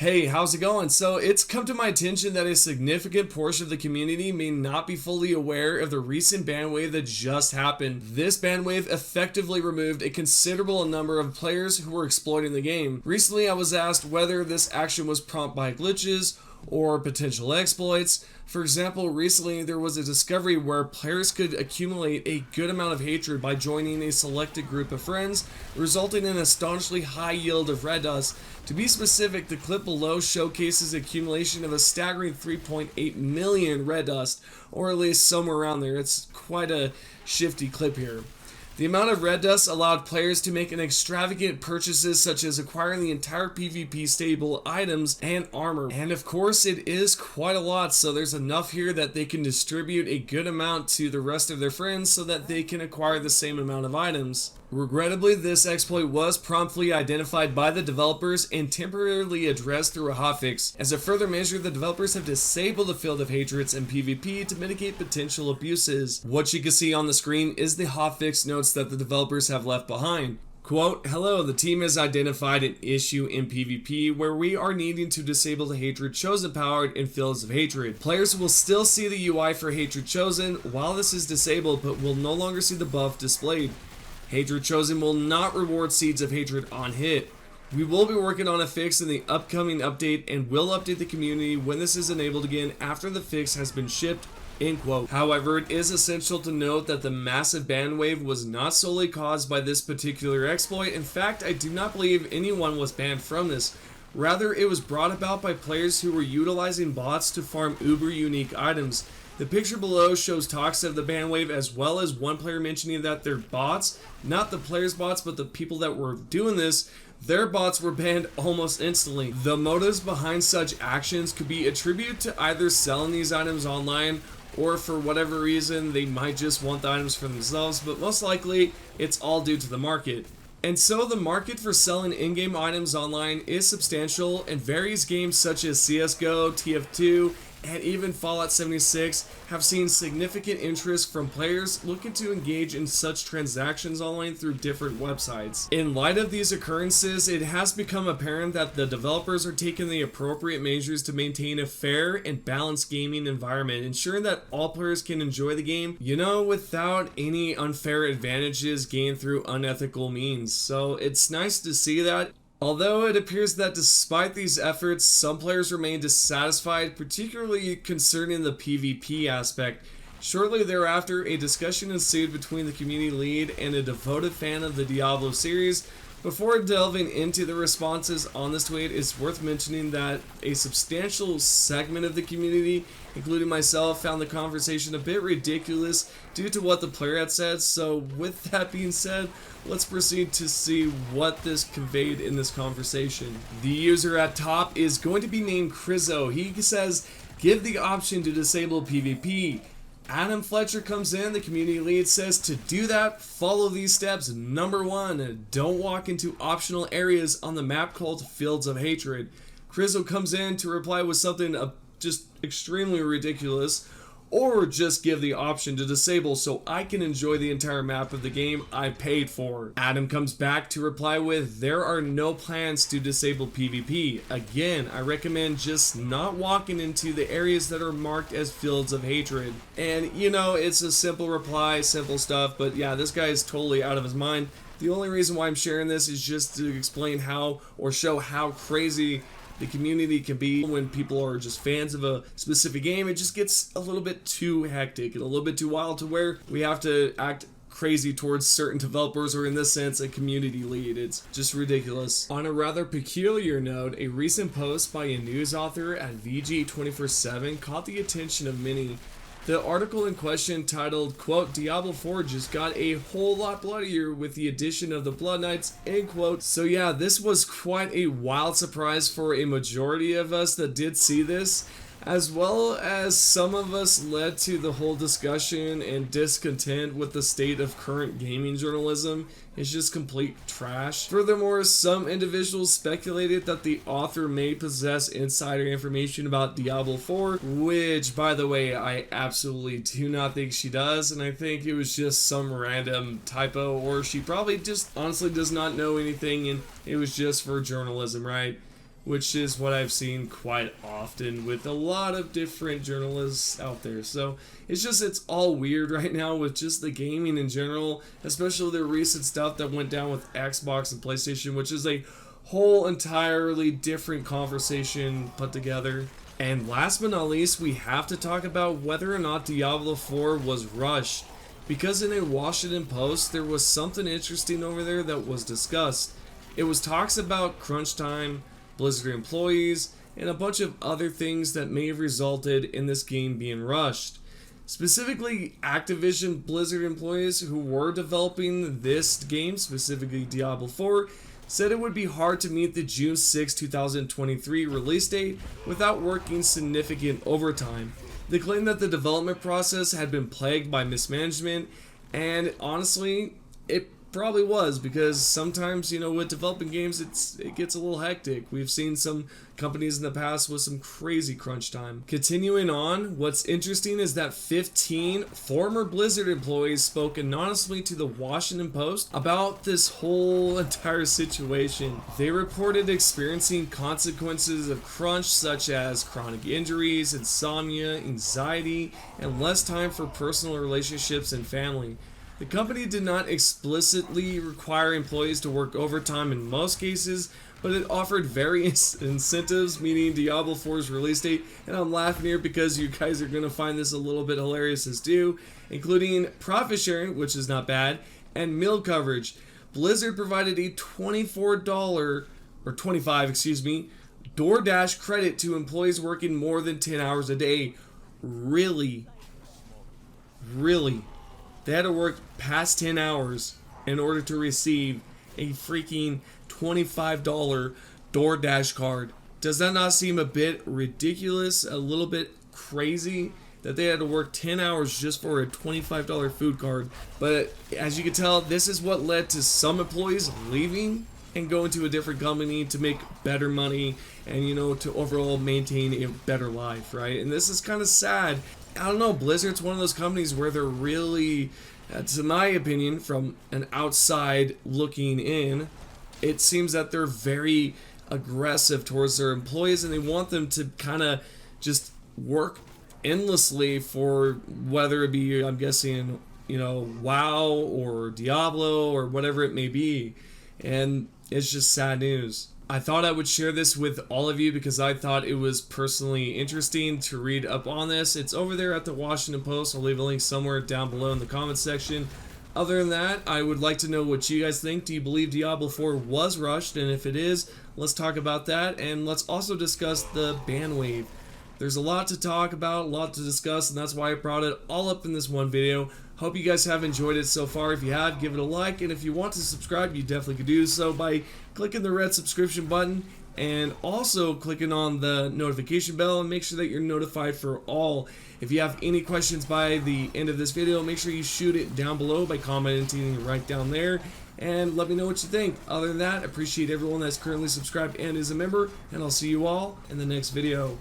Hey, how's it going? So it's come to my attention that a significant portion of the community may not be fully aware of the recent ban wave that just happened. This ban wave effectively removed a considerable number of players who were exploiting the game. Recently, I was asked whether this action was prompted by glitches or potential exploits. For example, recently there was a discovery where players could accumulate a good amount of hatred by joining a selected group of friends, resulting in an astonishingly high yield of red dust. To be specific, the clip below showcases accumulation of a staggering 3.8 million red dust, or at least somewhere around there. It's quite a shifty clip here. The amount of red dust allowed players to make an extravagant purchases such as acquiring the entire PvP stable, items, and armor. And of course it is quite a lot, so there's enough here that they can distribute a good amount to the rest of their friends so that they can acquire the same amount of items. Regrettably, this exploit was promptly identified by the developers and temporarily addressed through a hotfix. As a further measure, the developers have disabled the field of hatreds in PvP to mitigate potential abuses. What you can see on the screen is the hotfix notes that the developers have left behind. Quote, "Hello, the team has identified an issue in PvP where we are needing to disable the hatred chosen powered in fields of hatred. Players will still see the UI for hatred chosen while this is disabled, but will no longer see the buff displayed. Hatred chosen will not reward seeds of hatred on hit. We will be working on a fix in the upcoming update and will update the community when this is enabled again after the fix has been shipped." End quote. However, it is essential to note that the massive ban wave was not solely caused by this particular exploit. In fact, I do not believe anyone was banned from this. Rather, it was brought about by players who were utilizing bots to farm uber unique items. The picture below shows talks of the ban wave, as well as one player mentioning that their bots, not the players' bots, but the people that were doing this, their bots were banned almost instantly. The motives behind such actions could be attributed to either selling these items online, or for whatever reason they might just want the items for themselves, but most likely it's all due to the market. And so the market for selling in-game items online is substantial, and various games such as CSGO, TF2, and even Fallout 76 have seen significant interest from players looking to engage in such transactions online through different websites. In light of these occurrences, it has become apparent that the developers are taking the appropriate measures to maintain a fair and balanced gaming environment, ensuring that all players can enjoy the game, without any unfair advantages gained through unethical means. So it's nice to see that. Although it appears that despite these efforts, some players remain dissatisfied, particularly concerning the PvP aspect. Shortly thereafter, a discussion ensued between the community lead and a devoted fan of the Diablo series. Before delving into the responses on this tweet, it's worth mentioning that a substantial segment of the community, including myself, found the conversation a bit ridiculous due to what the player had said. So with that being said, let's proceed to see what this conveyed in this conversation. The user at top is going to be named Crizzo. He says, "Give the option to disable PvP." Adam Fletcher comes in, the community lead says to do that, follow these steps. Number 1, don't walk into optional areas on the map called Fields of Hatred. Crizzo comes in to reply with something just extremely ridiculous, or just give the option to disable so I can enjoy the entire map of the game I paid for. Adam comes back to reply with, "There are no plans to disable PvP. Again, I recommend just not walking into the areas that are marked as Fields of Hatred." And it's a simple reply, simple stuff, but yeah, this guy is totally out of his mind. The only reason why I'm sharing this is just to explain how, or show how crazy the community can be when people are just fans of a specific game. It just gets a little bit too hectic and a little bit too wild to where we have to act crazy towards certain developers, or in this sense, a community lead. It's just ridiculous. On a rather peculiar note, a recent post by a news author at VG247 caught the attention of many. The article in question, titled, quote, "Diablo 4 just got a whole lot bloodier with the addition of the Blood Knights," end quote. So yeah, this was quite a wild surprise for a majority of us that did see this, as well as some of us led to the whole discussion and discontent with the state of current gaming journalism. It's just complete trash. Furthermore, some individuals speculated that the author may possess insider information about Diablo 4, which, by the way, I absolutely do not think she does, and I think it was just some random typo, or she probably just honestly does not know anything and it was just for journalism, right? which is what I've seen quite often with a lot of different journalists out there. So it's all weird right now with just the gaming in general, especially the recent stuff that went down with Xbox and PlayStation, which is a whole entirely different conversation put together. And last but not least, we have to talk about whether or not Diablo IV was rushed, because in a Washington Post there was something interesting over there that was discussed. It was talks about crunch time, Blizzard employees, and a bunch of other things that may have resulted in this game being rushed. Specifically, Activision Blizzard employees who were developing this game, specifically Diablo IV, said it would be hard to meet the June 6, 2023 release date without working significant overtime. They claimed that the development process had been plagued by mismanagement, and honestly, it probably was, because sometimes, with developing games, it gets a little hectic. We've seen some companies in the past with some crazy crunch time. Continuing on, what's interesting is that 15 former Blizzard employees spoke anonymously to the Washington Post about this whole entire situation. They reported experiencing consequences of crunch such as chronic injuries, insomnia, anxiety, and less time for personal relationships and family. The company did not explicitly require employees to work overtime in most cases, but it offered various incentives, meaning Diablo 4's release date, and I'm laughing here because you guys are going to find this a little bit hilarious as too, including profit sharing, which is not bad, and meal coverage. Blizzard provided a $24, or $25, DoorDash credit to employees working more than 10 hours a day. Really? They had to work past 10 hours in order to receive a freaking $25 DoorDash card. Does that not seem a bit ridiculous, a little bit crazy, that they had to work 10 hours just for a $25 food card? But as you can tell, this is what led to some employees leaving and going to a different company to make better money and, to overall maintain a better life, right? And this is kind of sad. I don't know, Blizzard's one of those companies where they're really, to my opinion, from an outside looking in, it seems that they're very aggressive towards their employees and they want them to kind of just work endlessly for whether it be, I'm guessing, WoW or Diablo or whatever it may be. And it's just sad news. I thought I would share this with all of you because I thought it was personally interesting to read up on this. It's over there at the Washington Post. I'll leave a link somewhere down below in the comments section. Other than that, I would like to know what you guys think. Do you believe Diablo 4 was rushed? And if it is, let's talk about that. And let's also discuss the ban wave. There's a lot to talk about, a lot to discuss, and that's why I brought it all up in this one video. Hope you guys have enjoyed it so far. If you have, give it a like, and if you want to subscribe, you definitely could do so by clicking the red subscription button and also clicking on the notification bell, and make sure that you're notified for all. If you have any questions by the end of this video, make sure you shoot it down below by commenting right down there, and let me know what you think. Other than that, I appreciate everyone that's currently subscribed and is a member, and I'll see you all in the next video.